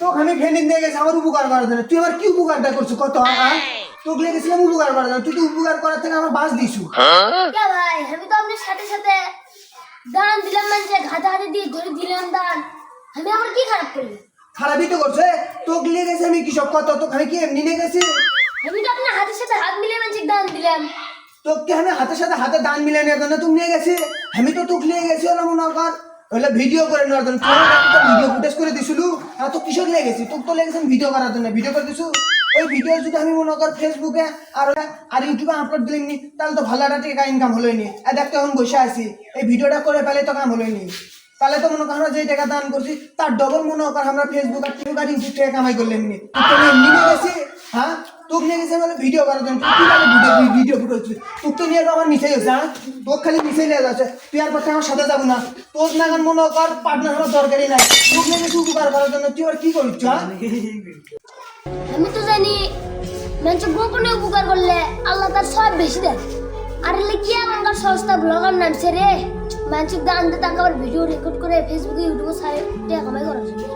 তোকে আমি ফেনিক নিয়ে গেছি আমার উপকার করার জন্য, তুই আমার কি উপকারটা করছিস কত? তোকে নিয়ে গেছিলাম উপকার করার জন্য, তুই তো উপকার করার থেকে আমার বাস দিছু। কে ভাই, আমি তো আপনার সাথে সাথে দান দিলাম, মানুষে ঘাটা হাতে দিয়ে ধরে দিলাম দান। আমি আমার কি খারাপ করলাম? খারাপই তো করছে। তোকে নিয়ে গেছি আমি কি সব কত, তোকে আমি কি এমনি নিয়ে গেছি? আমি তো আপনার হাতের সাথে হাত মিলিয়ে মানুষকে দান দিলাম। তোকে আমি হাতের সাথে হাতে দান মিলিয়ে নেওয়ার জন্য তুমি নিয়ে গেছি। আমি তো তোকে নিয়ে গেছি হলো মনে কর হলে ভিডিও করে নেওয়ার জন্য। তুই তো ভিডিও ফুটেজ করে দিছিলু, আর তো কিসব লেগেছি? তোকে তো লেগেছি ভিডিও করার জন্য, ভিডিও করে দিছু। ওই ভিডিও যদি আমি মনে কর ফেসবুকে আর ইউটিউবে আপলোড দিলিনি, তাহলে তো ভালো একটা টাকা ইনকাম হলোই নি। আর দেখতে এখন বসে আছি, এই ভিডিওটা করে পেলে তো কাম হলোই নি। তাহলে তো মনে কর আমরা যে টাকা দান করছি তার ডবল মনে কর আমরা ফেসবুক আর টিভিক আর ইউটিউব থেকে কামাই করলাম নি। তোকে আমি এমনি নিয়ে গেছি, হ্যাঁ তোকে নিয়ে গেছি মানে ভিডিও করার জন্য। তুই কি খালি ভিডিও ফুটেছিস? তোকে তো নিয়ে আমার মিশাই হয়েছে, হ্যাঁ তোকে খালি মিশাই লেগে যাচ্ছে। তুই আর পর আমার সাথে যাবো না, তোর নাগান মনে কর পার্টনার আমার দরকারই নাই। তোকে নিয়ে গেছি উপকার করার জন্য, তুই আর কি করিস? হ্যাঁ আমি তো জানি মানুষ গোপনে উপকার করলে আল্লাহ তার সব বেশি দেয়। আর এলে কি এমনকার সস্তা ব্লগার নামছে রে, মানুষ গান দিয়ে তাকে আবার ভিডিও রেকর্ড করে ফেসবুকে ইউটিউবে সাইটে কামাই করা যায়।